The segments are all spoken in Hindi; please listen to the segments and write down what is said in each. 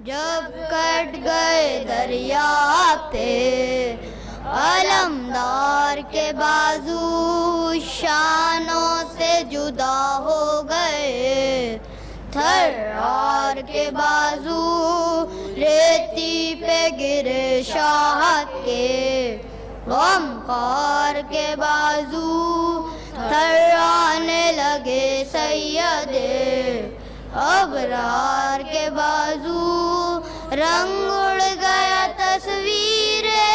जब कट गए दरिया पे अलमदार के बाजू, शानों से जुदा हो गए। थर्रार के बाजू रेती पे गिरे शाह के, गमखार के बाजू थर्राने लगे सैयदे। अबरार के बाजू रंग उड़ गया तस्वीरे,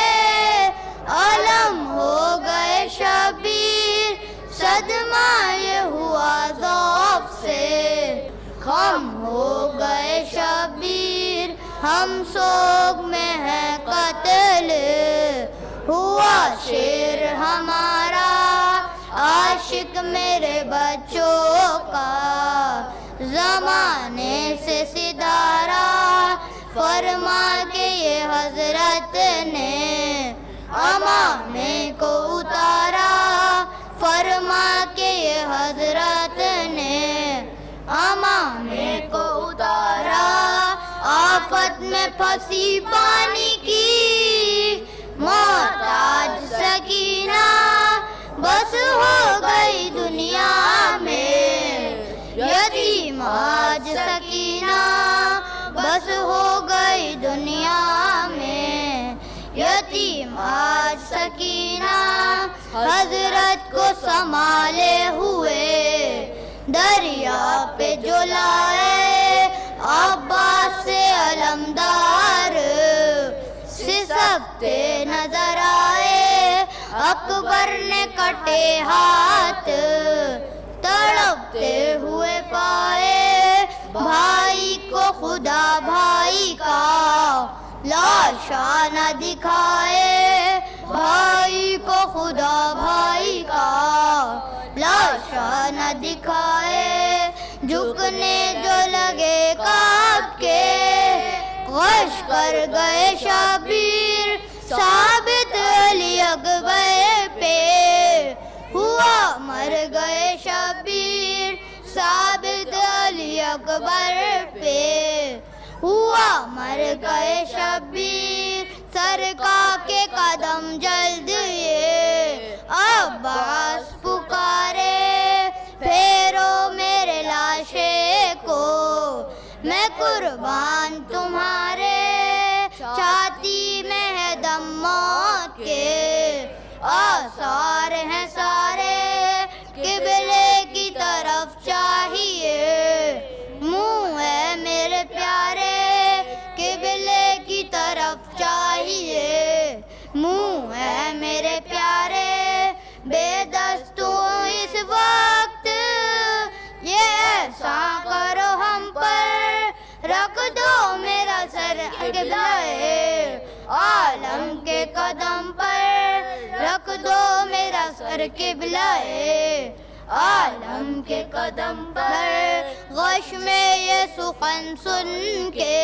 अलम हो गए शबीर, सदमा ये हुआ ज़ौक़ से। खम हो गए शबीर, हम सोग में है कत्ल, हुआ शेर हमारा आशिक मेरे बच्चों का। ज़माने से सितारा फरमा के ये हजरत ने, अमामे को उतारा फरमा के ये हजरत ने, अमामे को उतारा। आफत में फंसी पानी की मोहताज सकीना, बस हो गई दुनिया में यतीम आज सकीना, बस हो गई दुनिया में यतीम आज सकीना। हजरत को संभाले हुए दरिया पे जो लाए, अब्बास से अलमदार सिसकते नजर आए। अकबर ने कटे हाथ तड़पते हुए पाए, भाई को खुदा भाई का लाशा न दिखाए, भाई को खुदा भाई का लाशा न दिखाए। झुकने जो लगे काब के, गश कर गए शबीर, साबित अली अकबर पे हुआ मर गए शबीर, साबित अली अकबर पे हुआ मर गए शबीर। सरका के कदम जल्द ये अब्बास पुकारे, फेरो मेरे लाशे को मैं कुर्बान तुम्हारे। छाती में है दम मौत के आसार हैं सारे, किबले की तरफ चाहिए मुँह है मेरे प्यारे, किबले की तरफ चाहिए मुँह है मेरे प्यारे। बेदस्तू इस वक्त ये ऐसा करो हम पर, रख दो मेरा सर किबलाए आलम के कदम पर, रख दो मेरा सर किबलाए आलम के कदम पर। गश में ये सुखन सुन के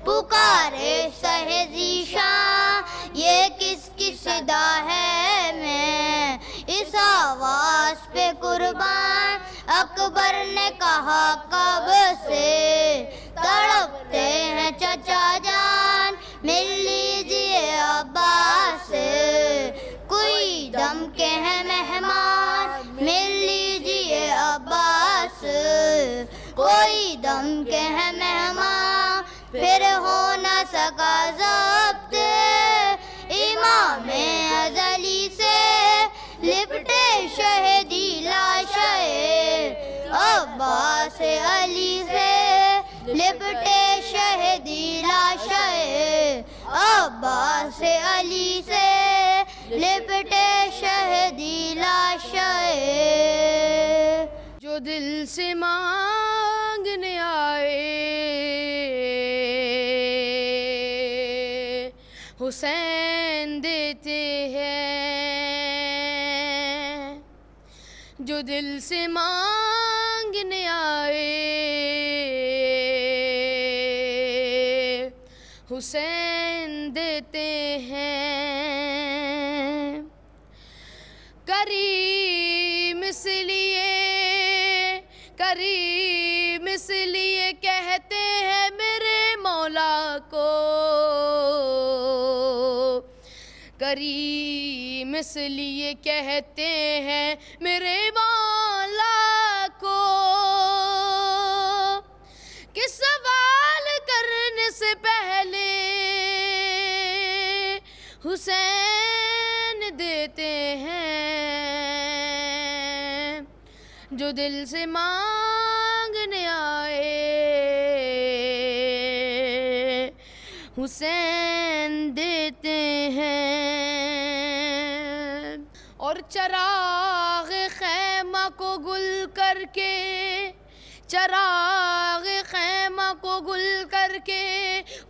पुकारे सहजीशां, ये किसकी सदा है मैं इस आवाज पे कुर्बान। अकबर ने कहा कब से तड़पते हैं चचा जान, मिल लीजिए अब्बास कोई दम के हैं मेहमान, मिल लीजिए अब्बास कोई दम के हैं मेहमान। फिर हो न सका ज़ब्त इमामे अज़ली से, लिपटे शहीदी लाशे अब्बास अली से, लिपटे शहीदी लाशे अब्बास अली से, लिपटे शहीदी लाशे। जो दिल से मांगने आए हुसैन देते हैं, जो दिल से मांगने आए हुसैन देते हैं। करीम इसलिए कहते हैं मेरे मौला को, करीम इसलिए कहते हैं मेरे मौला को कि सवाल करने से पहले हुसैन देते हैं, जो दिल से मांगने आए हुसैन देते हैं। और चराग खैमा को गुल करके, चराग खैमा को गुल करके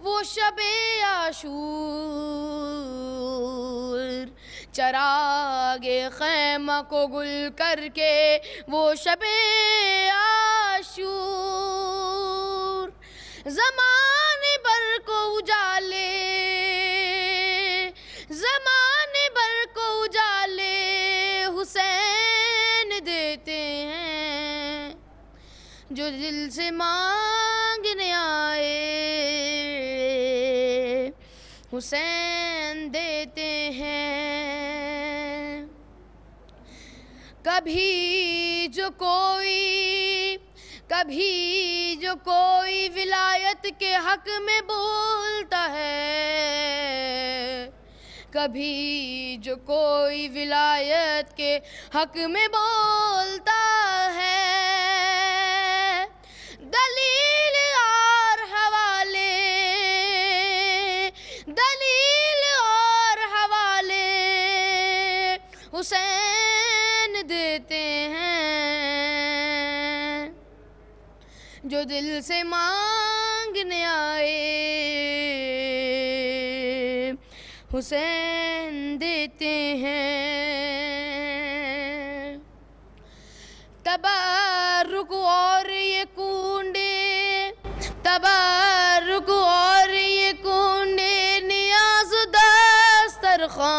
वो शबे आशूर, चराग खैमा को गुल करके वो शबे आशूर, ज़माने भर को उजाले, ज़माने भर को उजाले हुसैन देते हैं, जो दिल से मांगने आए हुसैन देते हैं। कभी जो कोई विलायत के हक में बोलता है, कभी जो कोई विलायत के हक में बोलता है, दलील और हवाले, दलील और हवाले हुसैन देते हैं, जो दिल से मांगने आए हुसैन देते हैं। तबारुक और ये कूंडे, तबारुक और ये कूंडे नियाज़ दस्तरखां,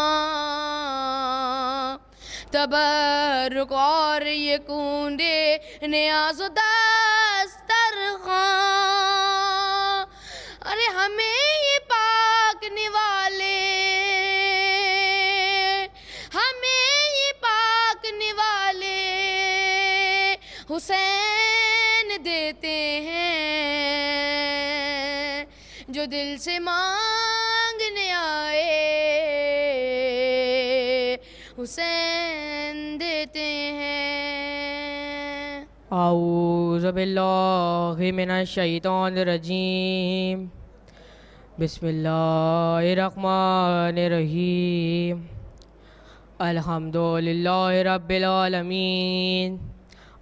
तबारुक और ये कूंडे नियाज़ दस्तरखां, अरे हमें ये पाक निवाले, हमें ये पाक निवाले हुसैन देते हैं, जो दिल से मांगने आए हुसैन देते हैं। औज़ु बिल्लाहि मिनश शैतानिर रजीम, बिस्मिल्लाहिर्रहमानिर्रहीम, अल्हम्दुलिल्लाहि रब्बिल आलमीन,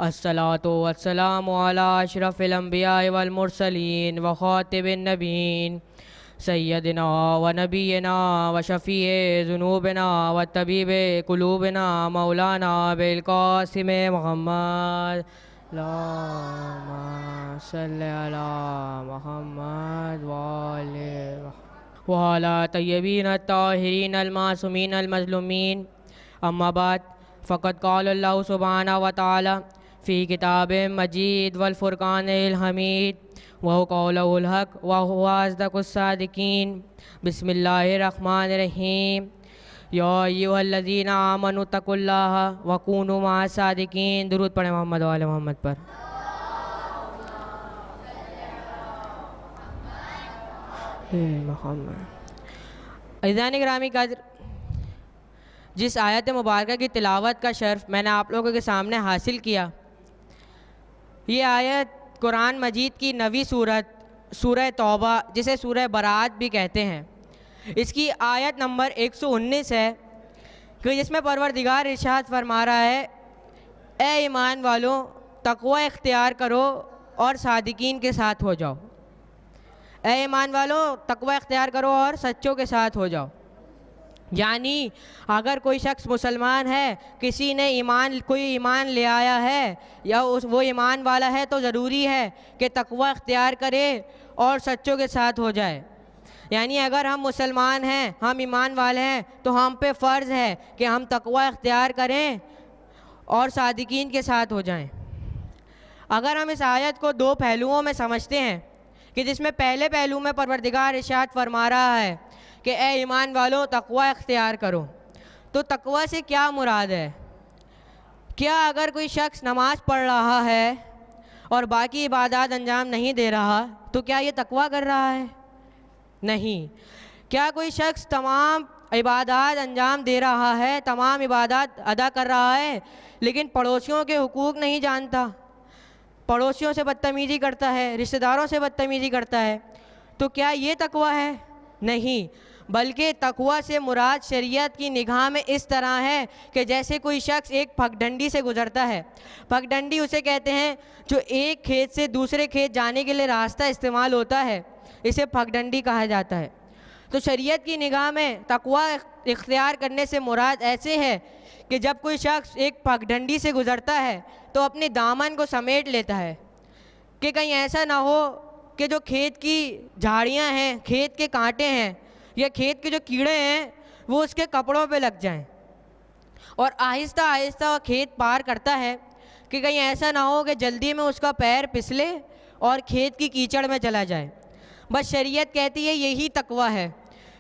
अस्सलातु वस्सलामु अला अशरफिल अंबिया वल मुरसलीन व खातिबिन नबीन सय्यदिना व नबीना व शफ़ीए ज़ुनूबिना व तबीबे कुलूबिना मौलाना बिल क़ासिम मुहम्मद, अल्लाहुम्मा सल्लि अला मुहम्मद व अला तय्यबीन अत्ताहिरीन अल-मासूमीन अल-मज़लूमीन। अम्मा बाद फ़क़द क़ाल अल्लाहु सुब्हानहु व तआला फ़ी किताबिम मजीद वल फ़ुरक़ानिल हमीद व क़ौलुहुल हक़ व हुवा अस्दक़ुस सादिक़ीन। बिस्मिल्लाहिर्रहमानिर्रहीम। या अय्युहल्लज़ीना आमनु तक़ुल्लाह व कूनू मअस सादिक़ीन। दुरूद पढ़े मोहम्मद व आले मोहम्मद पर। अज़ीज़ान गिरामी क़द्र, जिस आयत मुबारका की तिलावत का शर्फ़ मैंने आप लोगों के सामने हासिल किया, ये आयत कुरान मजीद की नवी सूरत सूरह तौबा, जिसे सूरह बरात भी कहते हैं, इसकी आयत नंबर 119 है कि जिसमें परवरदिगार इरशाद फरमा रहा है, ए ईमान वालों तक़वा इख्तियार करो और सादिकीन के साथ हो जाओ। ए ईमान वालों तक़वा इख्तियार करो और सच्चों के साथ हो जाओ। यानी अगर कोई शख्स मुसलमान है, किसी ने कोई ईमान ले आया है या वो ईमान वाला है, तो ज़रूरी है कि तक़वा इख्तियार करे और सच्चों के साथ हो जाए। यानी अगर हम मुसलमान हैं, हम ईमान वाले हैं, तो हम पे फ़र्ज़ है कि हम तक़वा इख्तियार करें और सादिकीन के साथ हो जाएं। अगर हम इस आयत को दो पहलुओं में समझते हैं, कि जिसमें पहले पहलू में परवरदिगार इरशाद फरमा रहा है कि ए ईमान वालों तकवा इख्तियार करो। तो तकवा से क्या मुराद है? क्या अगर कोई शख्स नमाज पढ़ रहा है और बाकी इबादत अंजाम नहीं दे रहा तो क्या ये तकवा कर रहा है? नहीं। क्या कोई शख्स तमाम इबादत अंजाम दे रहा है, तमाम इबादत अदा कर रहा है, लेकिन पड़ोसियों के हुकूक नहीं जानता, पड़ोसियों से बदतमीज़ी करता है, रिश्तेदारों से बदतमीज़ी करता है, तो क्या ये तकवा है? नहीं। बल्कि तकवा से मुराद शरीयत की निगाह में इस तरह है कि जैसे कोई शख्स एक पगडंडी से गुज़रता है। पगडंडी उसे कहते हैं जो एक खेत से दूसरे खेत जाने के लिए रास्ता इस्तेमाल होता है, इसे पगडंडी कहा जाता है। तो शरीयत की निगाह में तकवा इख्तियार करने से मुराद ऐसे है कि जब कोई शख्स एक पगडंडी से गुज़रता है तो अपने दामन को समेट लेता है कि कहीं ऐसा ना हो कि जो खेत की झाड़ियाँ हैं, खेत के कांटे हैं या खेत के जो कीड़े हैं वो उसके कपड़ों पे लग जाएं, और आहिस्ता आहिस्ता वो खेत पार करता है कि कहीं ऐसा ना हो कि जल्दी में उसका पैर फिसले और खेत की कीचड़ में चला जाए। बस शरीयत कहती है यही तकवा है।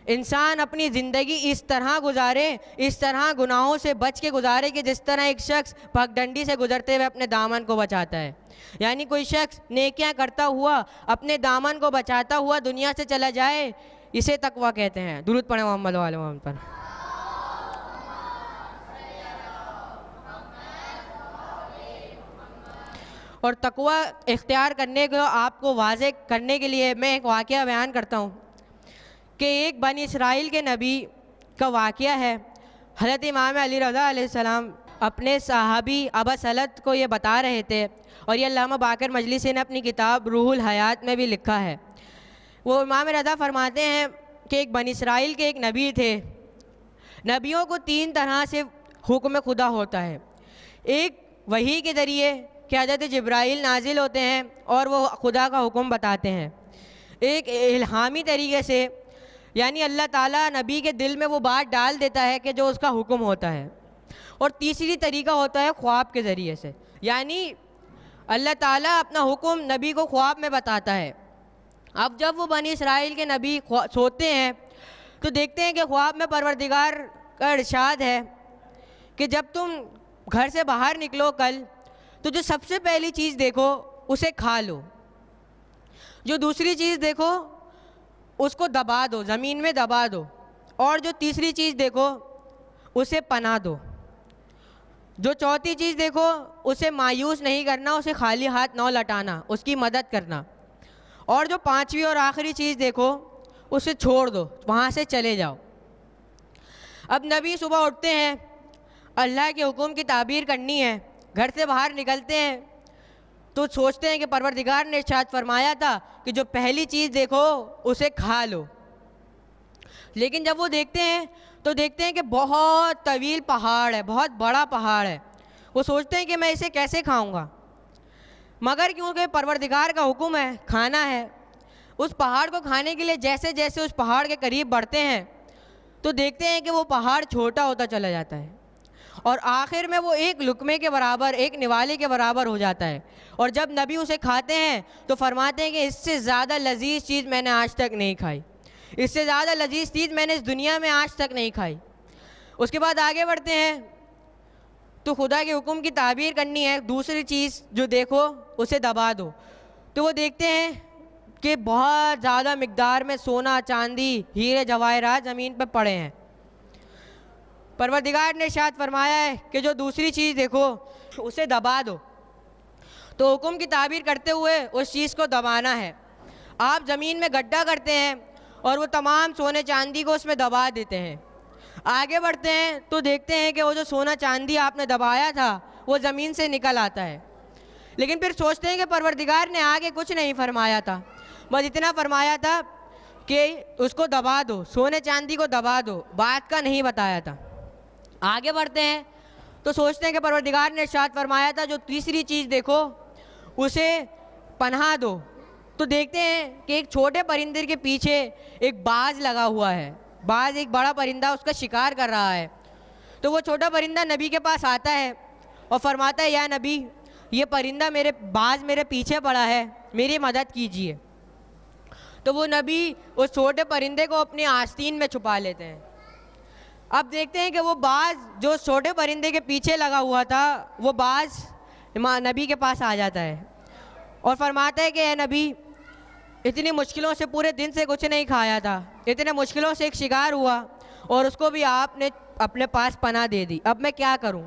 इंसान अपनी ज़िंदगी इस तरह गुजारे, इस तरह गुनाहों से बच के गुजारे कि जिस तरह एक शख्स पगडंडी से गुजरते हुए अपने दामन को बचाता है। यानी कोई शख्स नेकियां करता हुआ अपने दामन को बचाता हुआ दुनिया से चला जाए, इसे तकवा कहते हैं। दुरूद पढ़े मोहम्मद वाले मोहम्मद पर। और तकवा इख्तियार करने को आपको वाज़े करने के लिए मैं एक वाक़या बयान करता हूँ कि एक बनी इसराइल के नबी का वाक़या है। हज़रत इमाम अली रज़ा अलैहिस्सलाम अपने सहाबी अबा सलत को ये बता रहे थे, और ये अल्लामा बाकर मजलिसी ने अपनी किताब रूहुल हयात में भी लिखा है। वो इमाम रज़ा फरमाते हैं कि एक बनी इसराइल के एक नबी थे। नबियों को 3 तरह से हुक्म खुदा होता है। एक वही के ज़रिए कि हज़रत जिब्राइल नाजिल होते हैं और वो खुदा का हुक्म बताते हैं। एक इल्हामी तरीके से, यानी अल्लाह ताला नबी के दिल में वो बात डाल देता है कि जो उसका हुक्म होता है। और तीसरी तरीका होता है ख्वाब के ज़रिए से, यानी अल्लाह ताला अपना हुक्म नबी को ख्वाब में बताता है। अब जब वो बनी इसराइल के नबी सोते हैं तो देखते हैं कि ख्वाब में परवरदिगार का इरशाद है कि जब तुम घर से बाहर निकलो कल, तो जो सबसे पहली चीज़ देखो उसे खा लो, जो दूसरी चीज़ देखो उसको दबा दो, ज़मीन में दबा दो, और जो तीसरी चीज़ देखो उसे पना दो, जो चौथी चीज़ देखो उसे मायूस नहीं करना, उसे खाली हाथ न लटाना, उसकी मदद करना, और जो 5वीं और आखिरी चीज़ देखो उसे छोड़ दो, वहाँ से चले जाओ। अब नबी सुबह उठते हैं, अल्लाह के हुक्म की ताबीर करनी है, घर से बाहर निकलते हैं तो सोचते हैं कि परवरदिगार ने इरशाद फरमाया था कि जो पहली चीज़ देखो उसे खा लो। लेकिन जब वो देखते हैं तो देखते हैं कि बहुत तवील पहाड़ है, बहुत बड़ा पहाड़ है। वो सोचते हैं कि मैं इसे कैसे खाऊंगा, मगर क्योंकि परवरदिगार का हुक्म है, खाना है। उस पहाड़ को खाने के लिए जैसे जैसे उस पहाड़ के करीब बढ़ते हैं तो देखते हैं कि वो पहाड़ छोटा होता चला जाता है, और आखिर में वो एक लुकमे के बराबर, एक निवाले के बराबर हो जाता है। और जब नबी उसे खाते हैं तो फरमाते हैं कि इससे ज़्यादा लजीज़ चीज़ मैंने आज तक नहीं खाई, इससे ज़्यादा लजीज़ चीज़ मैंने इस दुनिया में आज तक नहीं खाई। उसके बाद आगे बढ़ते हैं तो खुदा के हुक्म की ताबीर करनी है, दूसरी चीज़ जो देखो उसे दबा दो। तो वो देखते हैं कि बहुत ज़्यादा मिकदार में सोना, चांदी, हीरे जवाहरात ज़मीन पर पड़े हैं। परवरदिगार ने इरशाद फरमाया है कि जो दूसरी चीज़ देखो उसे दबा दो। तो हुक्म की ताबीर करते हुए उस चीज़ को दबाना है। आप ज़मीन में गड्ढा करते हैं और वो तमाम सोने चांदी को उसमें दबा देते हैं। आगे बढ़ते हैं तो देखते हैं कि वो जो सोना चांदी आपने दबाया था वो ज़मीन से निकल आता है। लेकिन फिर सोचते हैं कि परवरदिगार ने आगे कुछ नहीं फरमाया था, बस इतना फरमाया था कि उसको दबा दो, सोने चांदी को दबा दो, बात का नहीं बताया था। आगे बढ़ते हैं तो सोचते हैं कि परवरदिगार ने इरशाद फरमाया था जो तीसरी चीज़ देखो उसे पनाह दो। तो देखते हैं कि एक छोटे परिंदे के पीछे एक बाज लगा हुआ है, बाज एक बड़ा परिंदा उसका शिकार कर रहा है। तो वो छोटा परिंदा नबी के पास आता है और फरमाता है या नबी, ये परिंदा बाज मेरे पीछे पड़ा है, मेरी मदद कीजिए। तो वो नबी उस छोटे परिंदे को अपनी आस्तीन में छुपा लेते हैं। अब देखते हैं कि वो बाज जो छोटे परिंदे के पीछे लगा हुआ था, वो बाज नबी के पास आ जाता है और फरमाता है कि ए नबी, इतनी मुश्किलों से पूरे दिन से कुछ नहीं खाया था, इतने मुश्किलों से एक शिकार हुआ और उसको भी आपने अपने पास पनाह दे दी, अब मैं क्या करूं?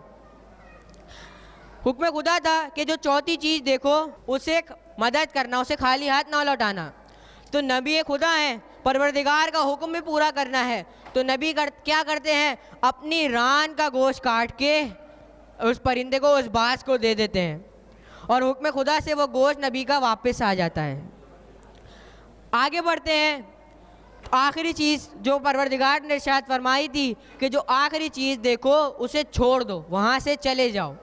हुक्म खुदा था कि जो चौथी चीज़ देखो उसे मदद करना, उसे खाली हाथ ना लौटाना। तो नबी खुदा हैं, परवरदिगार का हुक्म भी पूरा करना है, तो नबी क्या करते हैं, अपनी रान का गोश्त काट के उस परिंदे को, उस बाज को दे देते हैं और हुक्म खुदा से वो गोश्त नबी का वापस आ जाता है। आगे बढ़ते हैं। आखिरी चीज़ जो परवरदिगार ने इरशाद फरमाई थी कि जो आखिरी चीज़ देखो उसे छोड़ दो, वहाँ से चले जाओ।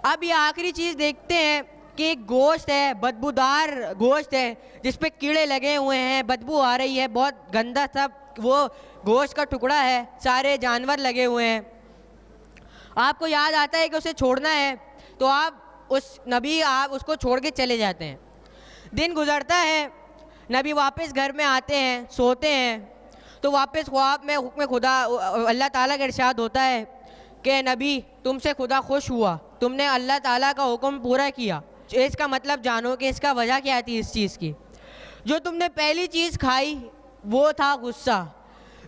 अब ये आखिरी चीज़ देखते हैं कि एक गोश्त है, बदबूदार गोश्त है जिस पे कीड़े लगे हुए हैं, बदबू आ रही है, बहुत गंदा सा वो गोश्त का टुकड़ा है, सारे जानवर लगे हुए हैं। आपको याद आता है कि उसे छोड़ना है, तो आप उसको छोड़ के चले जाते हैं। दिन गुजरता है, नबी वापस घर में आते हैं, सोते हैं, तो वापस ख्वाब में हुक्म खुदा, अल्लाह ताला का इरशाद होता है कि नबी तुमसे खुदा खुश हुआ, तुमने अल्लाह ताला का हुक्म पूरा किया। इसका मतलब जानो कि इसका वजह क्या थी इस चीज़ की। जो तुमने पहली चीज़ खाई वो था गुस्सा,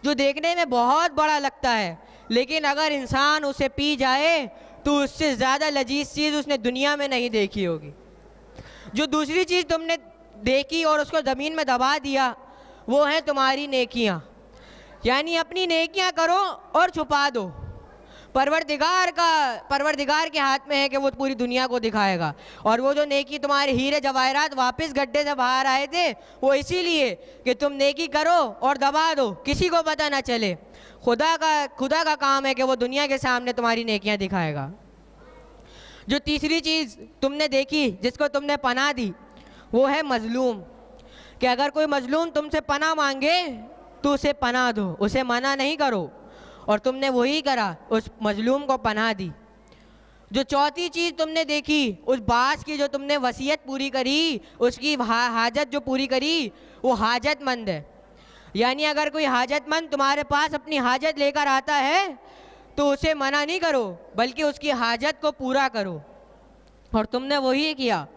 जो देखने में बहुत बड़ा लगता है, लेकिन अगर इंसान उसे पी जाए तो उससे ज़्यादा लजीज चीज़ उसने दुनिया में नहीं देखी होगी। जो दूसरी चीज़ तुमने देखी और उसको ज़मीन में दबा दिया वो है तुम्हारी नेकियां, यानी अपनी नेकियां करो और छुपा दो। परवरदिगार के हाथ में है कि वो पूरी दुनिया को दिखाएगा। और वो जो नेकी तुम्हारे हीरे जवाहरात वापस गड्ढे से बाहर आए थे वो इसीलिए कि तुम नेकी करो और दबा दो, किसी को पता ना चले। खुदा का काम है कि वो दुनिया के सामने तुम्हारी नेकियां दिखाएगा। जो तीसरी चीज़ तुमने देखी जिसको तुमने पनाह दी वो है मजलूम, कि अगर कोई मजलूम तुमसे पनाह मांगे तो उसे पनाह दो, उसे मना नहीं करो, और तुमने वही करा, उस मजलूम को पनाह दी। जो चौथी चीज़ तुमने देखी, उस बास की जो तुमने वसीयत पूरी करी, उसकी हाजत जो पूरी करी वो हाजतमंद है, यानी अगर कोई हाजतमंद तुम्हारे पास अपनी हाजत लेकर आता है तो उसे मना नहीं करो बल्कि उसकी हाजत को पूरा करो, और तुमने वही किया।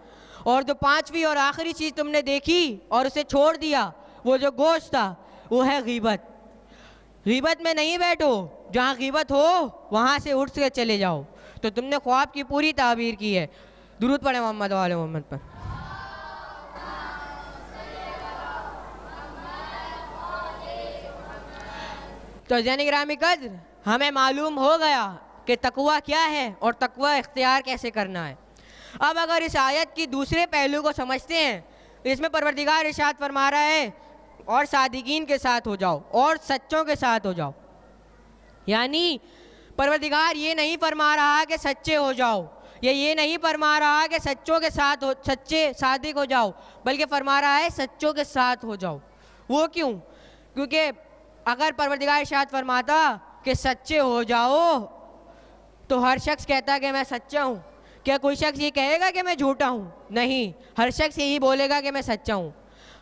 और जो पांचवी और आखिरी चीज़ तुमने देखी और उसे छोड़ दिया, वो जो गोश्त था वो है गीबत। गीबत में नहीं बैठो, जहाँ गीबत हो वहाँ से उठ के चले जाओ। तो तुमने ख्वाब की पूरी ताबीर की है। दुरूद पढ़े मोहम्मद वाले मोहम्मद पर। तो ज़ानिगरामी कद्र, हमें मालूम हो गया कि तकवा क्या है और तकवा इख्तियार कैसे करना है। अब अगर इस आयत की दूसरे पहलू को समझते हैं तो इसमें परवरदिगार इरशाद फरमा रहा है और सादिकीन के साथ हो जाओ और सच्चों के साथ हो जाओ, यानी परवरदिगार ये नहीं फरमा रहा कि सच्चे हो जाओ, ये नहीं फरमा रहा कि सच्चों के साथ हो, सच्चे सादिक हो जाओ, बल्कि फरमा रहा है सच्चों के साथ हो जाओ। वो क्यों? क्योंकि अगर परवरदिगार इरशाद फरमाता कि सच्चे हो जाओ तो हर शख्स कहता कि मैं सच्चा हूँ। क्या कोई शख्स ये कहेगा कि मैं झूठा हूँ? नहीं, हर शख्स यही बोलेगा कि मैं सच्चा हूँ।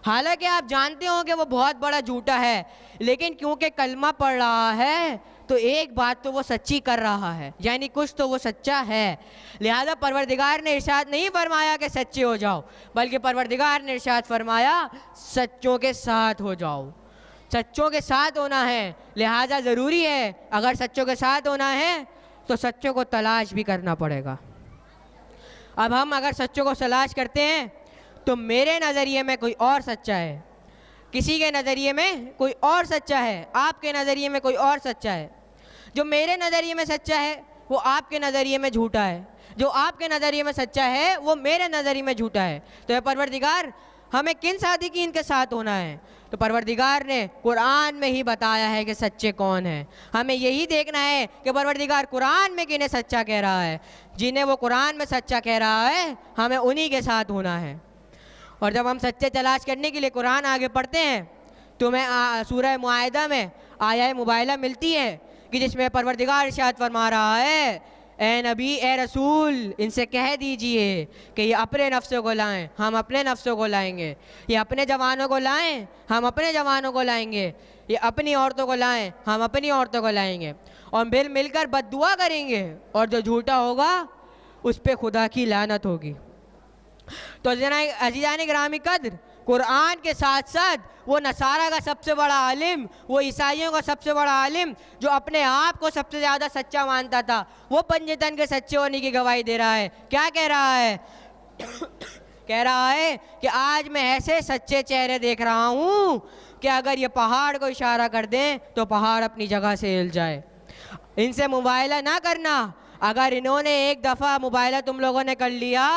हालांकि आप जानते हो कि वो बहुत बड़ा झूठा है, लेकिन क्योंकि कलमा पढ़ रहा है तो एक बात तो वो सच्ची कर रहा है, यानी कुछ तो वो सच्चा है। लिहाजा परवरदिगार ने इरशाद नहीं फरमाया कि सच्चे हो जाओ, बल्कि परवरदिगार ने इरशाद फरमाया सच्चों के साथ हो जाओ। सच्चों के साथ होना है, लिहाजा ज़रूरी है अगर सच्चों के साथ होना है तो सच्चों को तलाश भी करना पड़ेगा। अब हम अगर सच्चों को तलाश करते हैं तो मेरे नज़रिए में कोई और सच्चा है, किसी के नज़रिए में कोई और सच्चा है, आपके नज़रिए में कोई और सच्चा है। जो मेरे नज़रिए में सच्चा है वो आपके नज़रिए में झूठा है, जो आपके नज़रिए में सच्चा है वो मेरे नज़रिए में झूठा है। तो परवरदिगार हमें किन सादिकीन के साथ होना है? तो परवरदिगार ने कुरान में ही बताया है कि सच्चे कौन हैं। हमें यही देखना है कि परवरदिगार कुरान में किन्हें सच्चा कह रहा है। जिन्हें वो कुरान में सच्चा कह रहा है हमें उन्हीं के साथ होना है। और जब हम सच्चे तलाश करने के लिए कुरान आगे पढ़ते हैं तो हमें सूरह मुआहिदा में आया मुबाइला मिलती है कि जिसमें परवरदिगार इरशाद फरमा रहा है ए नबी ए रसूल इनसे कह दीजिए कि ये अपने नफ्सों को लाएं, हम अपने नफ्सों को लाएंगे। ये अपने जवानों को लाएं, हम अपने जवानों को लाएंगे। ये अपनी औरतों को लाएं, हम अपनी औरतों को लाएंगे। और मिलकर बद्दुआ करेंगे और जो झूठा होगा उस पर खुदा की लानत होगी। तो अज़ीज़ान गिरामी कद्र, कुरान के साथ साथ वो नसारा का सबसे बड़ा आलिम, वो ईसाइयों का सबसे बड़ा आलिम जो अपने आप को सबसे ज़्यादा सच्चा मानता था, वो पंजतन के सच्चे होने की गवाही दे रहा है। क्या कह रहा है? कह रहा है कि आज मैं ऐसे सच्चे चेहरे देख रहा हूँ कि अगर ये पहाड़ को इशारा कर दें तो पहाड़ अपनी जगह से हिल जाए। इनसे मुबायला ना करना। अगर इन्होंने एक दफ़ा मुबायला तुम लोगों ने कर लिया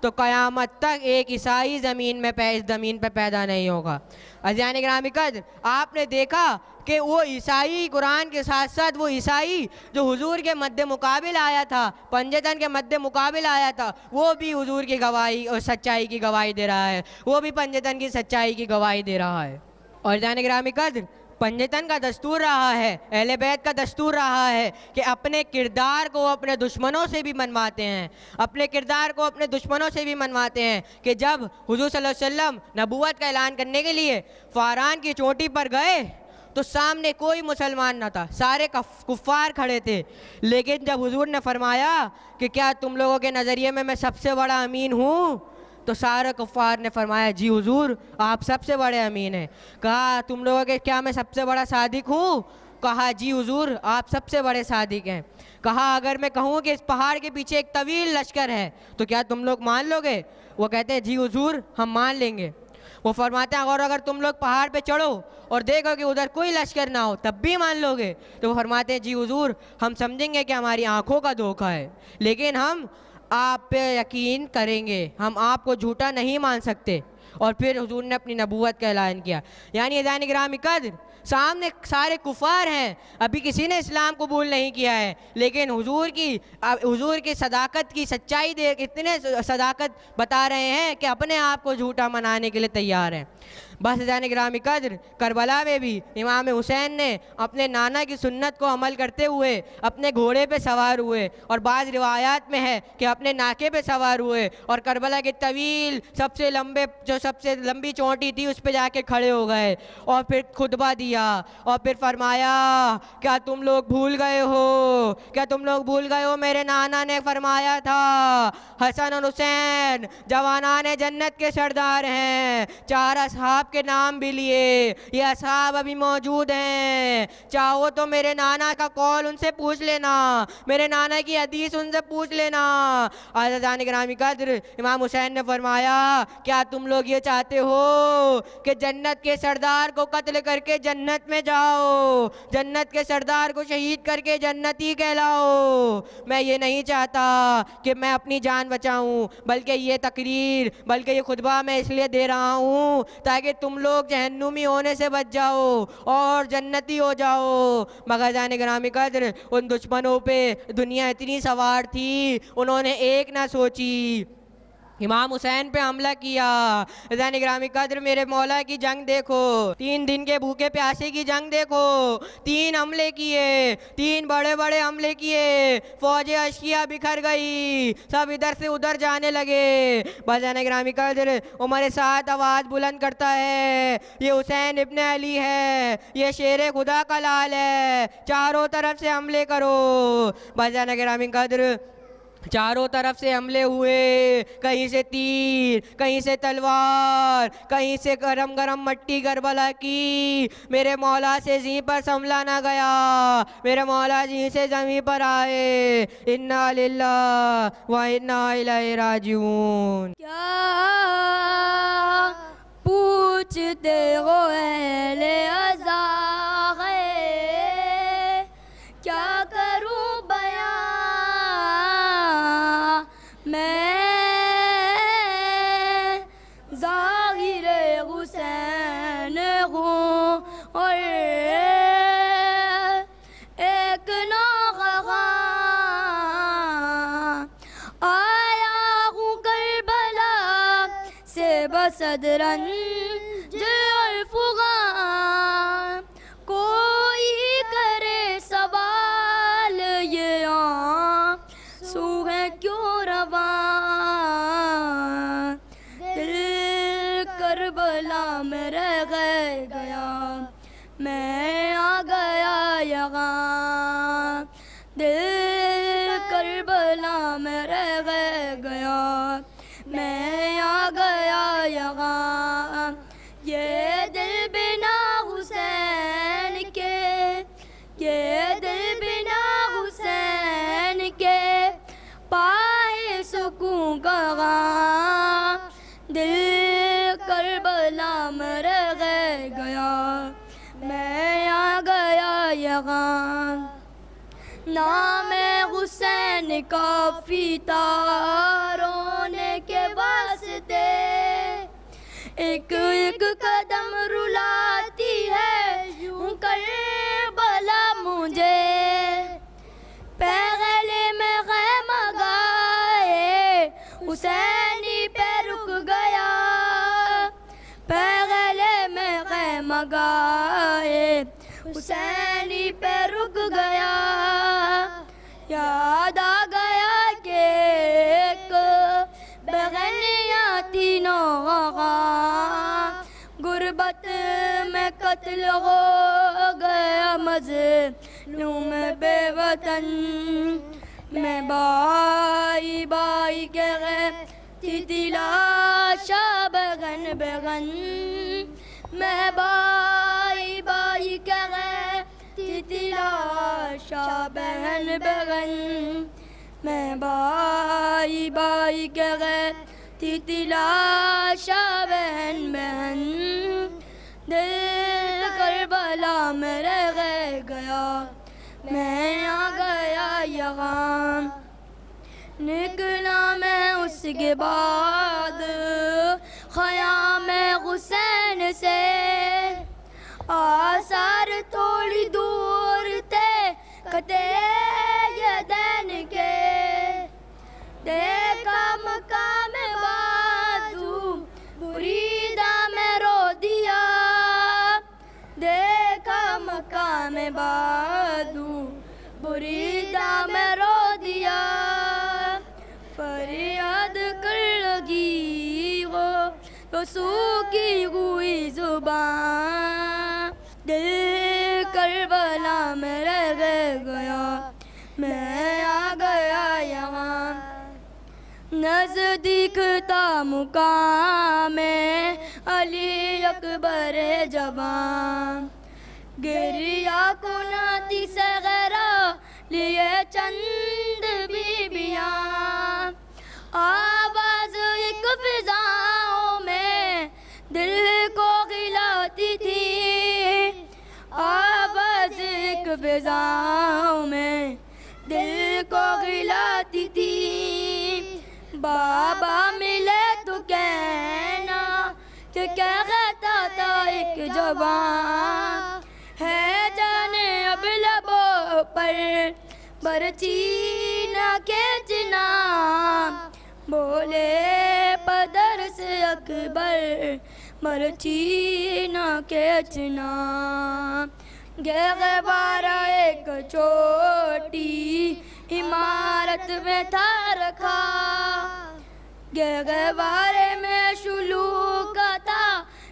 तो क़यामत तक एक ईसाई ज़मीन पे पैदा नहीं होगा। अज़ीज़ान गिरामी कद्र, आपने देखा कि वो ईसाई कुरान के साथ साथ वो ईसाई जो हुजूर के मद्दे मुकाबिल आया था, पंजतन के मद्दे मुकाबिल आया था, वो भी हुजूर की गवाही और सच्चाई की गवाही दे रहा है, वो भी पंजतन की सच्चाई की गवाही दे रहा है। और अज़ीज़ान गिरामी कद्र, पंजतन का दस्तूर रहा है, अहले बैत का दस्तूर रहा है कि अपने किरदार को अपने दुश्मनों से भी मनवाते हैं, अपने किरदार को अपने दुश्मनों से भी मनवाते हैं। कि जब हुजूर सल्लल्लाहु अलैहि वसल्लम नबूवत का ऐलान करने के लिए फ़ारान की चोटी पर गए तो सामने कोई मुसलमान न था, सारे कुफ़ार खड़े थे। लेकिन जब हुजूर ने फरमाया कि क्या तुम लोगों के नज़रिए में मैं सबसे बड़ा अमीन हूँ, तो सारे कुफ़ार ने फरमाया जी हुजूर आप सबसे बड़े अमीन हैं। कहा तुम लोगों के क्या मैं सबसे बड़ा सादिक हूँ? कहा जी हुजूर आप सबसे बड़े सादिक हैं। कहा अगर मैं कहूँ कि इस पहाड़ के पीछे एक तवील लश्कर है तो क्या तुम लोग मान लोगे? वो कहते हैं जी हुजूर हम मान लेंगे। वो फरमाते हैं और अगर तुम लोग पहाड़ पे चढ़ो और देखो कि उधर कोई लश्कर ना हो तब भी मान लोगे? तो वो फरमाते हैं जी हुजूर हम समझेंगे कि हमारी आँखों का धोखा है, लेकिन हम आप पे यकीन करेंगे, हम आपको झूठा नहीं मान सकते। और फिर हुजूर ने अपनी नबूवत का ऐलान किया। यानी अज़ीज़ान गिरामी कद्र, सामने सारे कुफ़ार हैं, अभी किसी ने इस्लाम कबूल नहीं किया है, लेकिन हुजूर की सदाकत की सच्चाई देख इतने सदाकत बता रहे हैं कि अपने आप को झूठा मनाने के लिए तैयार हैं। बस अज़ीज़ान गिरामी कद्र, करबला में भी इमाम हुसैन ने अपने नाना की सुन्नत को अमल करते हुए अपने घोड़े पे सवार हुए, और बाज़ रिवायात में है कि अपने नाके पे सवार हुए और करबला के तवील सबसे लंबी चोटी थी उस पे जाके खड़े हो गए और फिर खुतबा दिया और फिर फरमाया क्या तुम लोग भूल गए हो, क्या तुम लोग भूल गए हो मेरे नाना ने फरमाया था हसन और हुसैन जवानान जन्नत के सरदार हैं। 4 असहाब के नाम भी लिए, ये असहाब अभी मौजूद हैं, चाहो तो मेरे नाना का कौल उनसे पूछ लेना, मेरे नाना की हदीस उनसे पूछ लेना। अज़ीज़ान गिरामी कद्र, इमाम हुसैन ने फरमाया क्या तुम लोग ये चाहते हो कि जन्नत के सरदार को कत्ल करके जन्नत में जाओ, जन्नत के सरदार को शहीद करके जन्नती कहलाओ? मैं ये नहीं चाहता कि मैं अपनी जान बचाऊं, बल्कि ये तकरीर, बल्कि ये खुतबा मैं इसलिए दे रहा हूँ ताकि तुम लोग जहन्नुमी होने से बच जाओ और जन्नती हो जाओ। मगर अज़ीज़ान गिरामी कद्र, उन दुश्मनों पे दुनिया इतनी सवार थी, उन्होंने एक ना सोची, इमाम हुसैन पे हमला किया। अज़ीज़ान गिरामी कद्र, मेरे मौला की जंग देखो, 3 दिन के भूखे प्यासे की जंग देखो, 3 हमले किए, 3 बड़े बड़े हमले किए, फौज अशकिया बिखर गई, सब इधर से उधर जाने लगे। अज़ीज़ान गिरामी कद्र, उमर साथ आवाज़ बुलंद करता है ये हुसैन इब्न अली है, ये शेर खुदा का लाल है, चारों तरफ से हमले करो। अज़ीज़ान गिरामी कद्र, चारों तरफ से हमले हुए, कहीं से तीर, कहीं से तलवार, कहीं से गरम गरम मट्टी करबला की। मेरे मौला से जी पर संभला ना गया, मेरे मौला जी से ज़मीं पर आए। इन्ना लिल्लाह व इन्ना इलैहि राजिऊन। क्या पूछते हो अहले अज़ा है, क्या करूं बयां मैं, ज़ाहिर हुसैन हूँ और एक नौग़ा आया हूँ करबला से बसदरंज और फुगान। कोई करे सवाल ये नाम हुसैन काफी रोने के वास्ते, एक एक कदम रुलाती है यूं करबला मुझे। पहले में ग़म गाए हुसैनी पे रुक गया, पहले में ग़म गाए हुसैनी पे रुक गया। याद आ गया कि एक बहनियाँ तीनों गुर्बत में कत्ल हो गया मज़लूम बेवतन। मैं बाई बाई के गए तिलाशा बगन बगन, मैं बाई बाई के गए तिलाशा बहन बगन, मैं बाई बाई के गए तिलाशा बहन बहन। दिल करबला में रह गया, मैं आ गया यहाँ। निकला मैं उसके बाद ख़याम हुसैन से, आसार थोड़ी दूर थे कते यदैन के। देखा मकाम बाजू बुरीदा में रो दिया, देखा मकाम बाजू बुरीदा में रो दिया। फरियाद कर लगी वो तो सूखी हुई जुबान, दिल करबला में रह गया, मैं आ गया यहाँ। नज़दीक था मुकाम अली अकबर जवान, गिरिया को नाती सगरा लिए चंद बीबियाँ। आवाज़ एक फिजाओं में दिल को खिलाती थी, आवाज़ एक फिजाओं में दिल को खिलाती थी। बाबा मिले तो कहना कि क्या कहता था एक जवान, है जाने अब लबों पर बरची न खींचना। बोले पदर से अकबर बरची न खींचना। गहवारा एक छोटी इमारत में था रखा, गहवारे में शुलूक था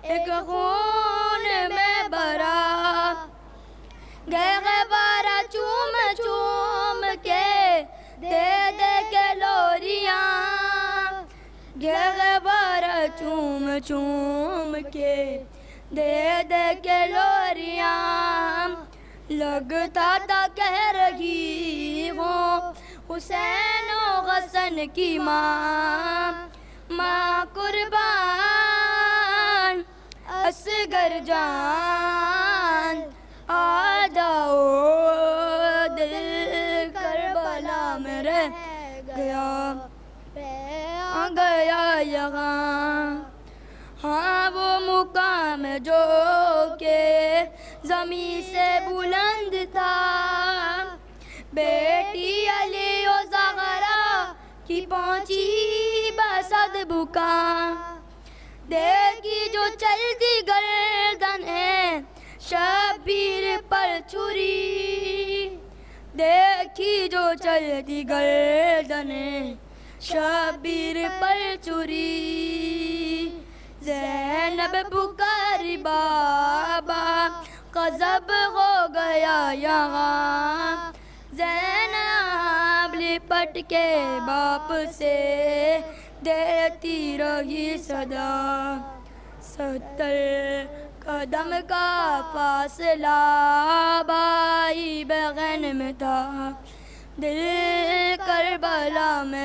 एक खून में भरा। गहवारा चूम चूम के दे दे के लोरियाँ, गहवारा चूम चूम के दे दे के लोरियाँ। लगता था कह रही वो हुसैन हसन की माँ, माँ कुर्बान असगर जान आ जाओ। दिल करबला में रह गया, आ गया यहाँ। हाँ वो मुकाम जो के ज़मीन से बुलंद था, बेटी अली ओ ज़हरा की पहुँची बसद बुका। देखी जो चलती गर्दन है शबीर पर छुरी, देखी जो चलती गर्दन है शबीर पर छुरी। ज़ैनब पुकारी बाबा ग़ज़ब हो गया यहाँ। ज़ैनब लिपट के बाप से देती रही सदा, 70 कदम का फासला भाई बहन में था। दिल करबला में